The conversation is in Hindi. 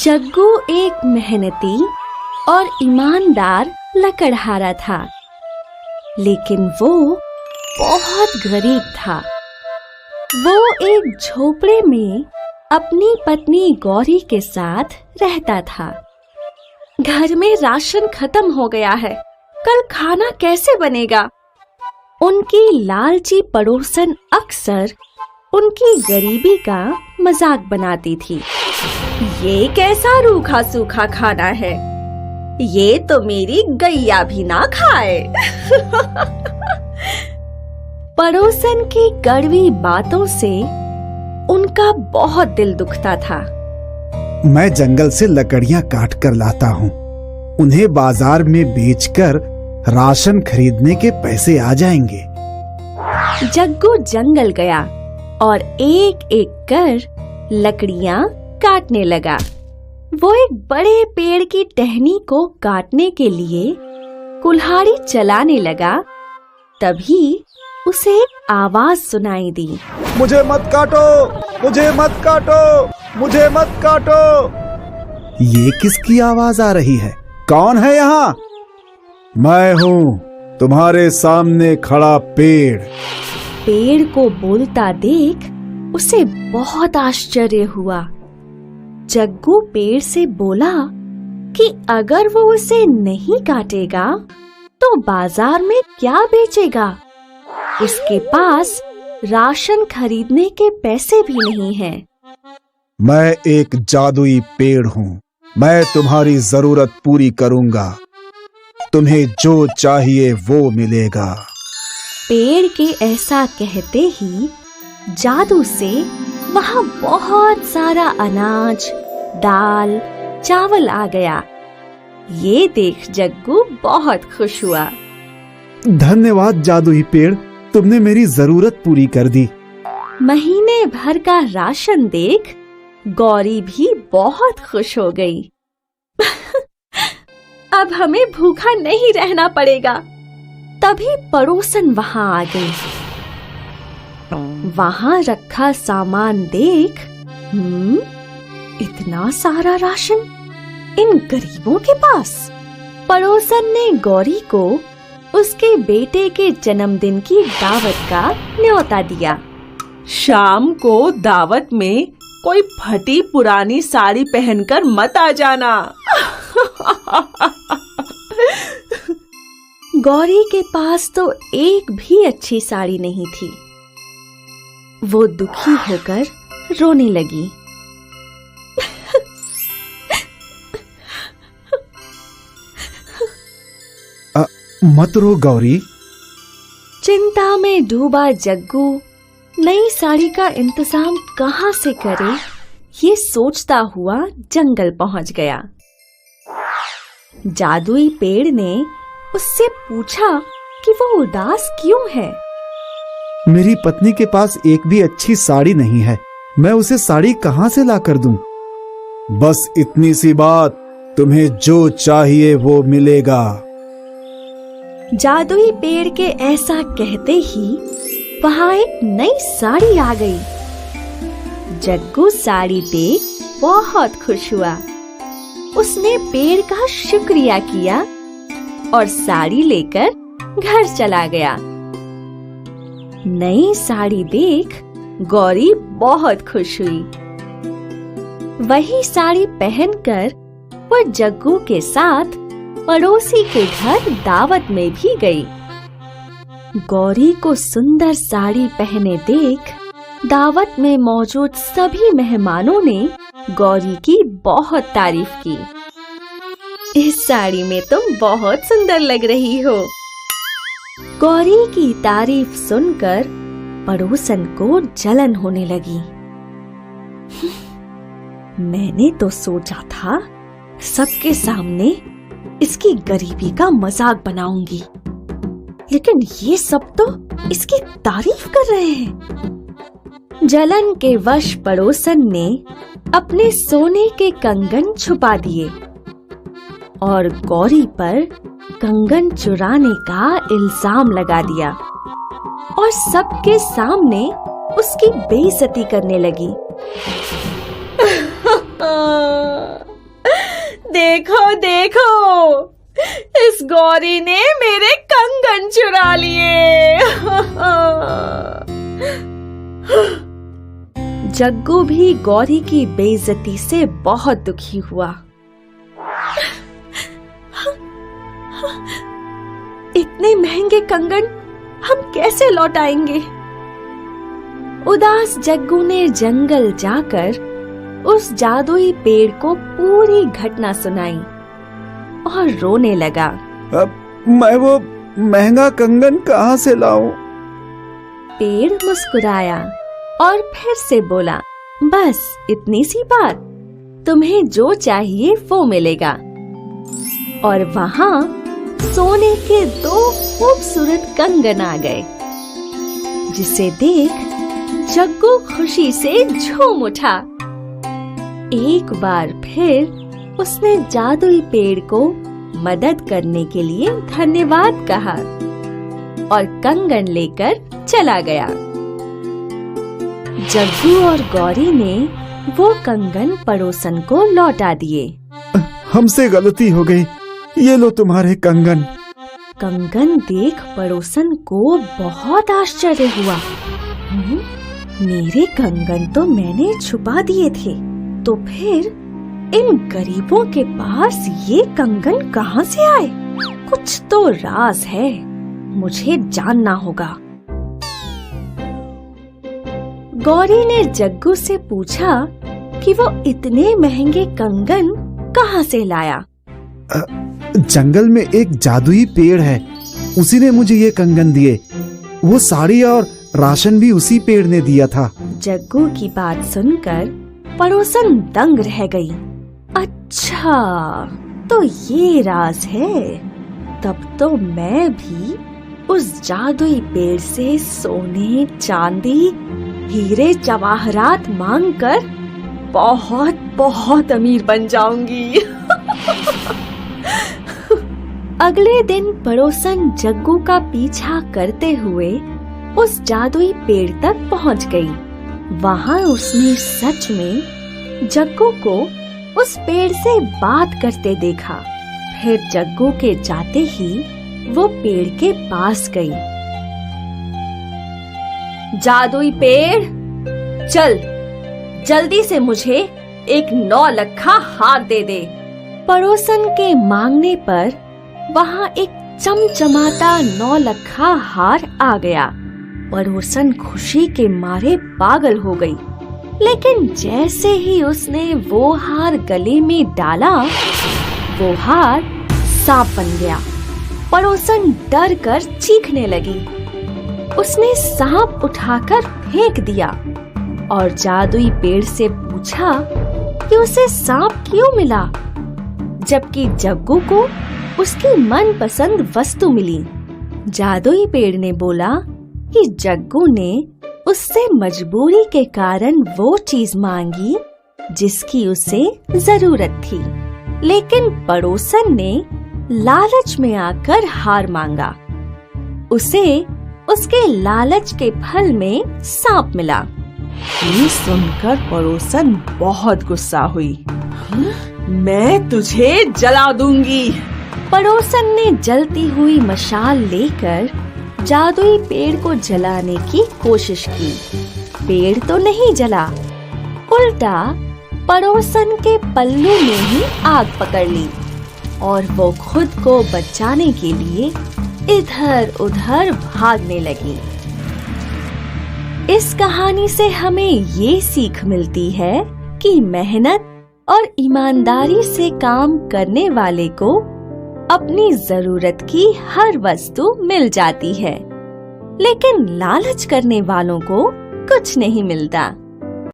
जग्गू एक मेहनती और ईमानदार लकड़हारा था, लेकिन वो बहुत गरीब था। वो एक झोपड़े में अपनी पत्नी गौरी के साथ रहता था। घर में राशन खत्म हो गया है, कल खाना कैसे बनेगा? उनकी लालची पड़ोसन अक्सर उनकी गरीबी का मजाक बनाती थी। ये कैसा रूखा सूखा खाना है, ये तो मेरी गैया भी ना खाए। पड़ोसन की कड़वी बातों से उनका बहुत दिल दुखता था। मैं जंगल से लकड़ियां काट कर लाता हूँ, उन्हें बाजार में बेचकर राशन खरीदने के पैसे आ जाएंगे। जग्गू जंगल गया और एक एक कर लकड़ियां काटने लगा। वो एक बड़े पेड़ की टहनी को काटने के लिए कुल्हाड़ी चलाने लगा। तभी उसे एक आवाज सुनाई दी। मुझे मत काटो, मुझे मत काटो, मुझे मत काटो। ये किसकी आवाज आ रही है? कौन है यहाँ? मैं हूँ, तुम्हारे सामने खड़ा पेड़। पेड़ को बोलता देख उसे बहुत आश्चर्य हुआ। जग्गू पेड़ से बोला कि अगर वो उसे नहीं काटेगा तो बाजार में क्या बेचेगा? उसके पास राशन खरीदने के पैसे भी नहीं हैं। मैं एक जादुई पेड़ हूँ, मैं तुम्हारी जरूरत पूरी करूँगा, तुम्हें जो चाहिए वो मिलेगा। पेड़ के ऐसा कहते ही जादू से वहाँ बहुत सारा अनाज, दाल, चावल आ गया। ये देख जग्गू बहुत खुश हुआ। धन्यवाद जादुई पेड़, तुमने मेरी जरूरत पूरी कर दी। महीने भर का राशन देख गौरी भी बहुत खुश हो गई। अब हमें भूखा नहीं रहना पड़ेगा। तभी पड़ोसन वहां आ गई। वहां रखा सामान देख, इतना सारा राशन इन गरीबों के पास। पड़ोसन ने गौरी को उसके बेटे के जन्मदिन की दावत का न्योता दिया। शाम को दावत में कोई फटी पुरानी साड़ी पहनकर मत आ जाना। गौरी के पास तो एक भी अच्छी साड़ी नहीं थी। वो दुखी होकर रोने लगी। मत रो गौरी। चिंता में डूबा जग्गू नई साड़ी का इंतजाम कहाँ से करे, ये सोचता हुआ जंगल पहुंच गया। जादुई पेड़ ने उससे पूछा कि वो उदास क्यों है। मेरी पत्नी के पास एक भी अच्छी साड़ी नहीं है, मैं उसे साड़ी कहाँ से ला कर दूं? बस इतनी सी बात, तुम्हें जो चाहिए वो मिलेगा। जादुई पेड़ के ऐसा कहते ही वहाँ एक नई साड़ी आ गई। जग्गू साड़ी देख बहुत खुश हुआ। उसने पेड़ का शुक्रिया किया और साड़ी लेकर घर चला गया। नई साड़ी देख गौरी बहुत खुश हुई। वही साड़ी पहनकर वो जग्गू के साथ पड़ोसी के घर दावत में भी गई। गौरी को सुंदर साड़ी पहने देख दावत में मौजूद सभी मेहमानों ने गौरी की बहुत तारीफ की। इस साड़ी में तुम बहुत सुंदर लग रही हो। गौरी की तारीफ सुनकर पड़ोसन को जलन होने लगी। मैंने तो सोचा था सबके सामने इसकी गरीबी का मजाक बनाऊंगी, लेकिन ये सब तो इसकी तारीफ कर रहे हैं। जलन के वश पड़ोसन ने अपने सोने के कंगन छुपा दिए और गौरी पर कंगन चुराने का इल्जाम लगा दिया और सबके सामने उसकी बेइज्जती करने लगी। देखो देखो, इस गौरी ने मेरे कंगन चुरा लिए। जग्गू भी गौरी की बेइज्जती से बहुत दुखी हुआ। इतने महंगे कंगन हम कैसे लौटाएंगे? उदास जग्गू ने जंगल जाकर उस जादुई पेड़ को पूरी घटना सुनाई और रोने लगा। अब मैं वो महंगा कंगन कहाँ से लाऊं? पेड़ मुस्कुराया और फिर से बोला, बस इतनी सी बात, तुम्हें जो चाहिए वो मिलेगा। और वहाँ सोने के 2 खूबसूरत कंगन आ गए, जिसे देख जग्गू खुशी से झूम उठा। एक बार फिर उसने जादुई पेड़ को मदद करने के लिए धन्यवाद कहा और कंगन लेकर चला गया। जग्गू और गौरी ने वो कंगन पड़ोसन को लौटा दिए। हमसे गलती हो गई, ये लो तुम्हारे कंगन। कंगन देख पड़ोसन को बहुत आश्चर्य हुआ। मेरे कंगन तो मैंने छुपा दिए थे, तो फिर इन गरीबों के पास ये कंगन कहाँ से आए? कुछ तो राज है, मुझे जानना होगा। गौरी ने जग्गू से पूछा कि वो इतने महंगे कंगन कहाँ से लाया। जंगल में एक जादुई पेड़ है, उसी ने मुझे ये कंगन दिए। वो साड़ी और राशन भी उसी पेड़ ने दिया था। जग्गू की बात सुनकर पड़ोसन दंग रह गई। अच्छा, तो ये राज है। तब तो मैं भी उस जादुई पेड़ से सोने, चांदी, हीरे जवाहरात मांगकर बहुत बहुत अमीर बन जाऊंगी। अगले दिन पड़ोसन जग्गू का पीछा करते हुए उस जादुई पेड़ तक पहुंच गई। वहां उसने सच में जग्गू को उस पेड़ से बात करते देखा। फिर जग्गू के जाते ही वो पेड़ के पास गई। जादुई पेड़, चल जल्दी से मुझे एक 9 लखा हार दे दे। पड़ोसन के मांगने पर वहाँ एक चमचमाता 9 लखा हार आ गया। पड़ोसन खुशी के मारे पागल हो गई, लेकिन जैसे ही उसने वो हार गले में डाला, वो हार सांप बन गया। पड़ोसन डर कर चीखने लगी। उसने सांप उठाकर फेंक दिया और जादुई पेड़ से पूछा कि उसे सांप क्यों मिला, जबकि जग्गू को उसकी मनपसंद वस्तु मिली। जादुई पेड़ ने बोला कि जग्गू ने उससे मजबूरी के कारण वो चीज मांगी जिसकी उसे जरूरत थी, लेकिन पड़ोसन ने लालच में आकर हार मांगा। उसे उसके लालच के फल में सांप मिला। ये सुनकर पड़ोसन बहुत गुस्सा हुई। मैं तुझे जला दूंगी। पड़ोसन ने जलती हुई मशाल लेकर जादुई पेड़ को जलाने की कोशिश की। पेड़ तो नहीं जला, उल्टा पड़ोसन के पल्लू में ही आग पकड़ ली और वो खुद को बचाने के लिए इधर उधर भागने लगी। इस कहानी से हमें ये सीख मिलती है कि मेहनत और ईमानदारी से काम करने वाले को अपनी जरूरत की हर वस्तु मिल जाती है, लेकिन लालच करने वालों को कुछ नहीं मिलता।